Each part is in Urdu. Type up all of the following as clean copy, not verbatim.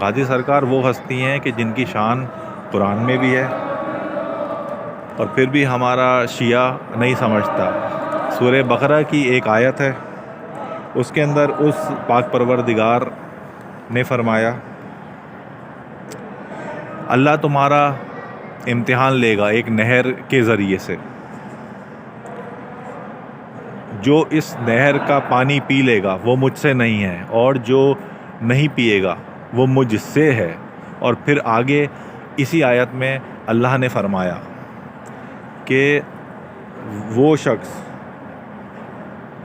غازی سرکار وہ ہستی ہیں کہ جن کی شان قرآن میں بھی ہے اور پھر بھی ہمارا شیعہ نہیں سمجھتا۔ سورہ بقرہ کی ایک آیت ہے، اس کے اندر اس پاک پروردگار نے فرمایا اللہ تمہارا امتحان لے گا ایک نہر کے ذریعے سے، جو اس نہر کا پانی پی لے گا وہ مجھ سے نہیں ہے، اور جو نہیں پیے گا وہ مجھ سے ہے۔ اور پھر آگے اسی آیت میں اللہ نے فرمایا کہ وہ شخص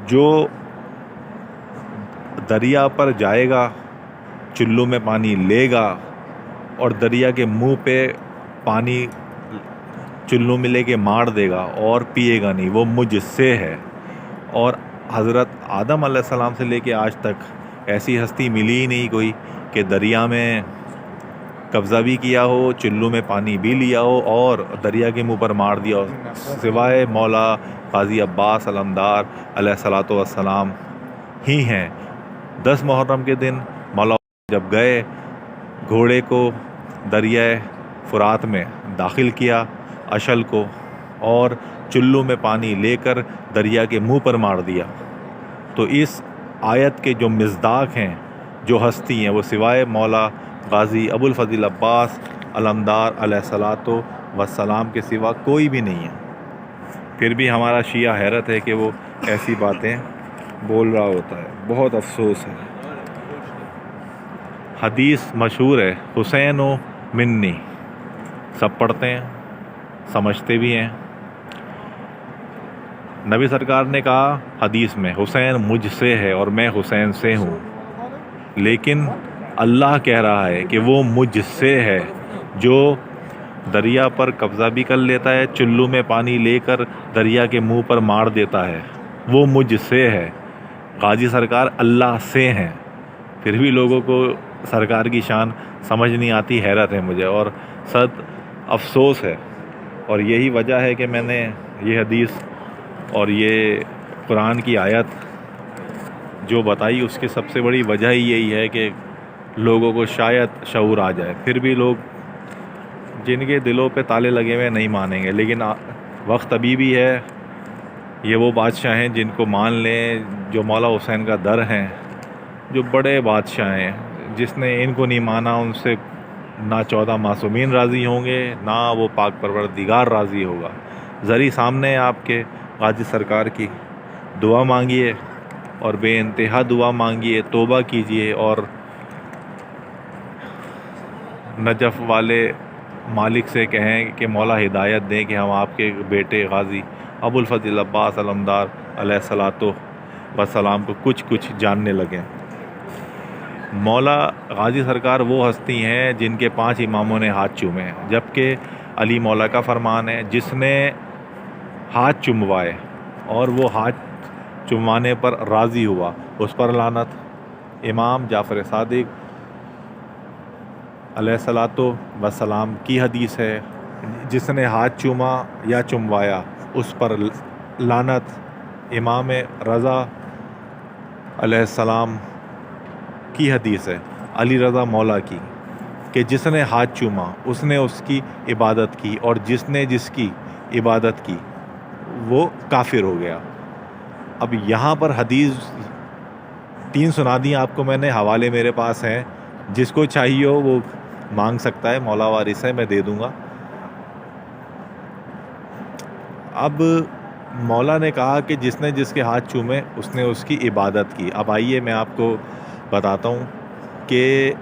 جو دریا پر جائے گا، چلو میں پانی لے گا اور دریا کے منہ پہ پانی چلو میں لے کے مار دے گا اور پیے گا نہیں، وہ مجھ سے ہے۔ اور حضرت آدم علیہ السلام سے لے کے آج تک ایسی ہستی ملی ہی نہیں کوئی کہ دریا میں قبضہ بھی کیا ہو، چلو میں پانی بھی لیا ہو اور دریا کے منہ پر مار دیا ہو، سوائے مولا قاضی عباس علمدار علیہ الصلاۃ والسلام ہی ہیں۔ 10 محرم کے دن مولا جب گئے، گھوڑے کو دریائے فرات میں داخل کیا اشل کو، اور چلو میں پانی لے کر دریا کے منہ پر مار دیا، تو اس آیت کے جو مصداق ہیں، جو ہستی ہیں، وہ سوائے مولا غازی ابو الفضل عباس علمدار علیہ الصلاۃ والسلام کے سوا کوئی بھی نہیں ہے۔ پھر بھی ہمارا شیعہ حیرت ہے کہ وہ ایسی باتیں بول رہا ہوتا ہے، بہت افسوس ہے۔ حدیث مشہور ہے، حسین و منی، سب پڑھتے ہیں، سمجھتے بھی ہیں۔ نبی سرکار نے کہا حدیث میں حسین مجھ سے ہے اور میں حسین سے ہوں، لیکن اللہ کہہ رہا ہے کہ وہ مجھ سے ہے، جو دریا پر قبضہ بھی کر لیتا ہے، چلو میں پانی لے کر دریا کے منہ پر مار دیتا ہے، وہ مجھ سے ہے۔ غازی سرکار اللہ سے ہیں، پھر بھی لوگوں کو سرکار کی شان سمجھ نہیں آتی، حیرت ہے مجھے اور صد افسوس ہے۔ اور یہی وجہ ہے کہ میں نے یہ حدیث اور یہ قرآن کی آیت جو بتائی، اس کی سب سے بڑی وجہ ہی یہی ہے کہ لوگوں کو شاید شعور آ جائے۔ پھر بھی لوگ جن کے دلوں پہ تالے لگے ہوئے نہیں مانیں گے، لیکن وقت ابھی بھی ہے۔ یہ وہ بادشاہ ہیں جن کو مان لیں، جو مولا حسین کا در ہیں، جو بڑے بادشاہ ہیں۔ جس نے ان کو نہیں مانا، ان سے نہ 14 معصومین راضی ہوں گے، نہ وہ پاک پروردگار راضی ہوگا۔ ذری سامنے ہے آپ کے، غازی سرکار کی دعا مانگیے اور بے انتہا دعا مانگیے، توبہ کیجیے اور نجف والے مالک سے کہیں کہ مولا ہدایت دیں کہ ہم آپ کے بیٹے غازی ابو الفضل عباس علمدار علیہ الصلاۃ والسلام کو کچھ جاننے لگیں۔ مولا غازی سرکار وہ ہستی ہیں جن کے 5 اماموں نے ہاتھ چومے، جبکہ علی مولا کا فرمان ہے جس نے ہاتھ چوموائے اور وہ ہاتھ چموانے پر راضی ہوا، اس پر لعنت۔ امام جعفر صادق علیہ الصلاۃ والسلام کی حدیث ہے، جس نے ہاتھ چوما یا چموایا اس پر لعنت۔ امام رضا علیہ السلام کی حدیث ہے، علی رضا مولا کی، کہ جس نے ہاتھ چوما اس نے اس کی عبادت کی، اور جس نے جس کی عبادت کی وہ کافر ہو گیا۔ اب یہاں پر حدیث 3 سنا دی آپ کو میں نے، حوالے میرے پاس ہیں، جس کو چاہیے ہو وہ مانگ سکتا ہے، مولا وارث ہے، میں دے دوں گا۔ اب مولا نے کہا کہ جس نے جس کے ہاتھ چومے اس نے اس کی عبادت کی۔ اب آئیے میں آپ کو بتاتا ہوں کہ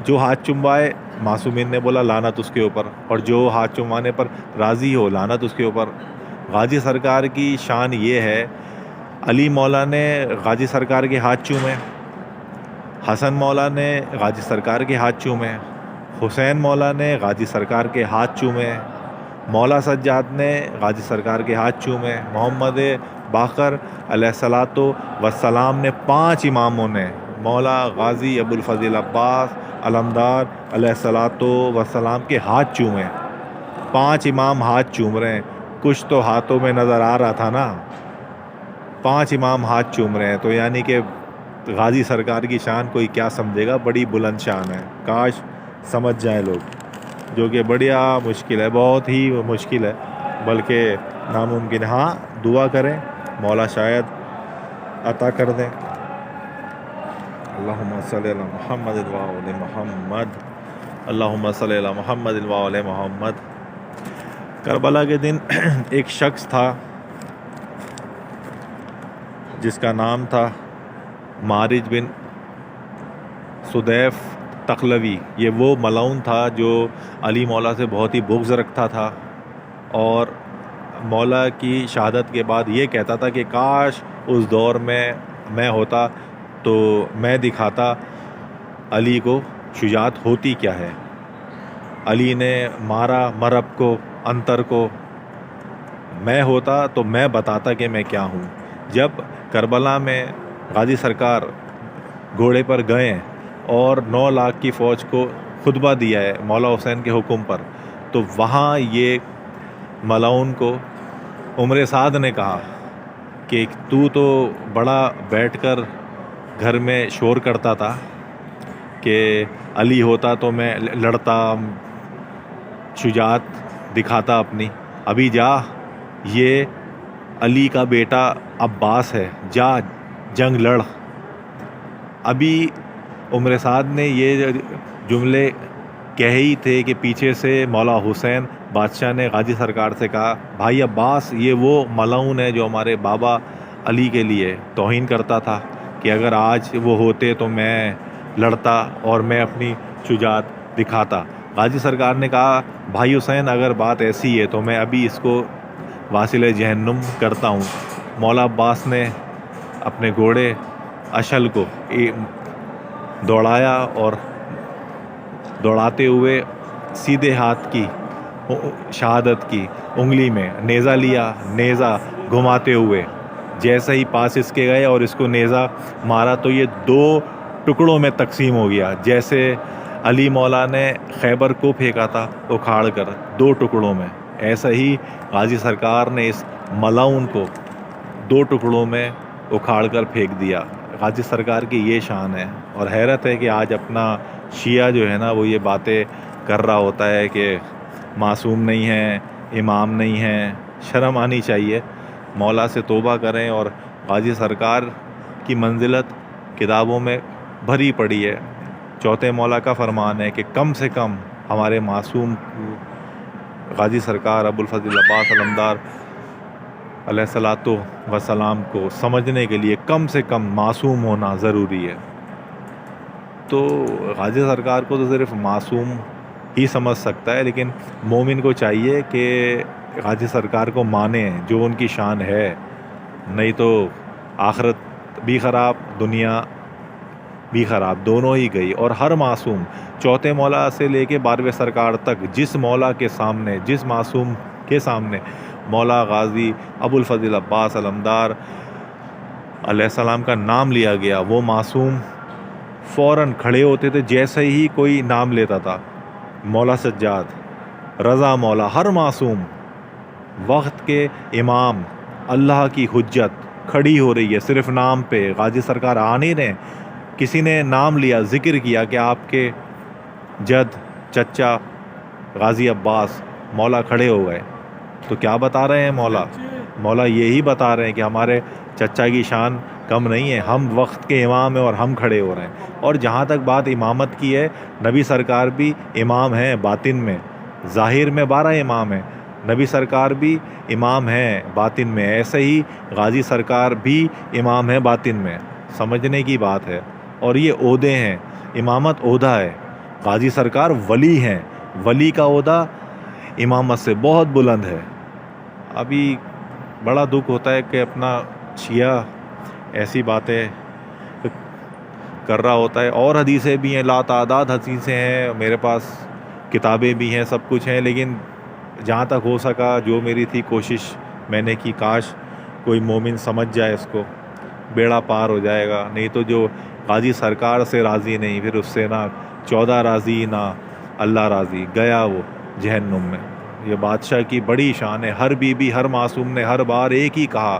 جو ہاتھ چموائے، معصومین نے بولا لعنت اس کے اوپر، اور جو ہاتھ چموانے پر راضی ہو لعنت اس کے اوپر۔ غازی سرکار کی شان یہ ہے، علی مولا نے غازی سرکار کے ہاتھ چومے، حسن مولا نے غازی سرکار کے ہاتھ چومے، حسین مولا نے غازی سرکار کے ہاتھ چومے، مولا سجاد نے غازی سرکار کے ہاتھ چومے، محمد باقر علیہ الصلاۃ والسلام نے 5 اماموں نے مولا غازی ابو الفضل عباس علمدار علیہ الصلاۃ والسلام کے ہاتھ چومے۔ 5 امام ہاتھ چوم رہے ہیں، کچھ تو ہاتھوں میں نظر آ رہا تھا نا۔ 5 امام ہاتھ چوم رہے ہیں، تو یعنی کہ غازی سرکار کی شان کوئی کیا سمجھے گا، بڑی بلند شان ہے، کاش سمجھ جائیں لوگ، جو کہ بڑیا مشکل ہے، بہت ہی مشکل ہے، بلکہ ناممکن ہے۔ ہاں دعا کریں مولا شاید عطا کر دیں۔ اللہم صلی علی محمد و آل محمد، اللہم صلی علی محمد و آل محمد۔ کربلا کے دن ایک شخص تھا جس کا نام تھا مارج بن سدیف تقلوی۔ یہ وہ ملعون تھا جو علی مولا سے بہت ہی بغض رکھتا تھا، اور مولا کی شہادت کے بعد یہ کہتا تھا کہ کاش اس دور میں ہوتا تو میں دکھاتا علی کو شجاعت ہوتی کیا ہے۔ علی نے مارا مرب کو، انتر کو، میں ہوتا تو میں بتاتا کہ میں کیا ہوں۔ جب کربلا میں غازی سرکار گھوڑے پر گئے اور 9 لاکھ کی فوج کو خطبہ دیا ہے مولا حسین کے حکم پر، تو وہاں یہ ملعون کو عمر سعد نے کہا کہ تو بڑا بیٹھ کر گھر میں شور کرتا تھا کہ علی ہوتا تو میں لڑتا، شجاعت دکھاتا اپنی، ابھی جا، یہ علی کا بیٹا عباس ہے، جا جنگ لڑ۔ ابھی عمر سعد نے یہ جملے کہے ہی تھے کہ پیچھے سے مولا حسین بادشاہ نے غازی سرکار سے کہا، بھائی عباس، یہ وہ ملعون ہے جو ہمارے بابا علی کے لیے توہین کرتا تھا کہ اگر آج وہ ہوتے تو میں لڑتا اور میں اپنی شجاعت دکھاتا۔ غازی سرکار نے کہا، بھائی حسین، اگر بات ایسی ہے تو میں ابھی اس کو واصل جہنم کرتا ہوں۔ مولا عباس نے اپنے گھوڑے اشل کو دوڑایا اور دوڑاتے ہوئے سیدھے ہاتھ کی شہادت کی انگلی میں نیزہ لیا، نیزہ گھماتے ہوئے جیسے ہی پاس اس کے گئے اور اس کو نیزہ مارا تو یہ 2 ٹکڑوں میں تقسیم ہو گیا، جیسے علی مولا نے خیبر کو پھینکا تھا اکھاڑ کر 2 ٹکڑوں میں، ایسا ہی غازی سرکار نے اس ملعون کو 2 ٹکڑوں میں اکھاڑ کر پھینک دیا۔ غازی سرکار کی یہ شان ہے، اور حیرت ہے کہ آج اپنا شیعہ جو ہے نا وہ یہ باتیں کر رہا ہوتا ہے کہ معصوم نہیں ہیں، امام نہیں ہیں۔ شرم آنی چاہیے، مولا سے توبہ کریں، اور غازی سرکار کی منزلت کتابوں میں بھری پڑی ہے۔ چوتھے مولا کا فرمان ہے کہ کم سے کم ہمارے معصوم غازی سرکار ابوالفضل عباس علمدار علیہ الصلاۃ والسلام کو سمجھنے کے لیے کم سے کم معصوم ہونا ضروری ہے۔ تو غازی سرکار کو تو صرف معصوم ہی سمجھ سکتا ہے، لیکن مومن کو چاہیے کہ غازی سرکار کو مانے جو ان کی شان ہے، نہیں تو آخرت بھی خراب، دنیا بھی خراب، دونوں ہی گئی۔ اور ہر معصوم، چوتھے مولا سے لے کے 12ویں سرکار تک، جس مولا کے سامنے، جس معصوم کے سامنے مولا غازی ابوالفضل عباس علمدار علیہ السلام کا نام لیا گیا، وہ معصوم فوراً کھڑے ہوتے تھے جیسے ہی کوئی نام لیتا تھا۔ مولا سجاد، رضا مولا، ہر معصوم، وقت کے امام، اللہ کی حجت کھڑی ہو رہی ہے صرف نام پہ۔ غازی سرکار آ نہیں رہے، کسی نے نام لیا، ذکر کیا کہ آپ کے جد چچا غازی عباس، مولا کھڑے ہو گئے۔ تو کیا بتا رہے ہیں مولا یہی بتا رہے ہیں کہ ہمارے چچا کی شان کم نہیں ہے، ہم وقت کے امام ہیں اور ہم کھڑے ہو رہے ہیں۔ اور جہاں تک بات امامت کی ہے، نبی سرکار بھی امام ہیں باطن میں، ظاہر میں 12 امام ہیں، نبی سرکار بھی امام ہیں باطن میں، ایسے ہی غازی سرکار بھی امام ہیں باطن میں۔ سمجھنے کی بات ہے، اور یہ عہدے ہیں، امامت عہدہ ہے، غازی سرکار ولی ہیں، ولی کا عہدہ امامت سے بہت بلند ہے۔ ابھی بڑا دکھ ہوتا ہے کہ اپنا شیعہ ایسی باتیں کر رہا ہوتا ہے، اور حدیثیں بھی ہیں، لا تعداد حدیثیں ہیں، میرے پاس کتابیں بھی ہیں، سب کچھ ہیں، لیکن جہاں تک ہو سکا جو میری تھی کوشش میں نے کی، کاش کوئی مومن سمجھ جائے اس کو، بیڑا پار ہو جائے گا۔ نہیں تو جو غازی سرکار سے راضی نہیں، پھر اس سے نہ 14 راضی نہ اللہ راضی، گیا وہ جہنم میں۔ یہ بادشاہ کی بڑی شان ہے، ہر بی بی، ہر معصوم نے ہر بار ایک ہی کہا،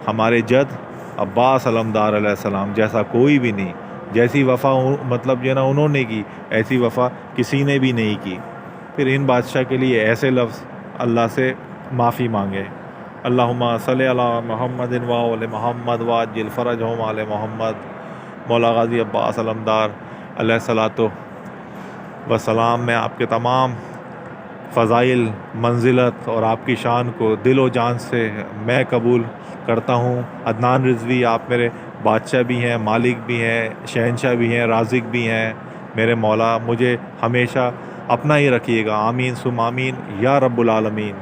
ہمارے جد عباس علمدار علیہ السلام جیسا کوئی بھی نہیں. جیسی وفا مطلب جو ہے نا انہوں نے کی، ایسی وفا کسی نے بھی نہیں کی. پھر ان بادشاہ کے لیے ایسے لفظ اللہ سے معافی مانگے، اللہم صلی علی محمد و آل محمد وعجل فرجہم آل محمد. مولا غازی عباس علمدار علیہ الصلاۃ وسلام، میں آپ کے تمام فضائل، منزلت اور آپ کی شان کو دل و جان سے میں قبول کرتا ہوں. عدنان رضوی، آپ میرے بادشاہ بھی ہیں، مالک بھی ہیں، شہنشاہ بھی ہیں، رازق بھی ہیں. میرے مولا مجھے ہمیشہ اپنا ہی رکھیے گا. آمین ثم آمین یا رب العالمین.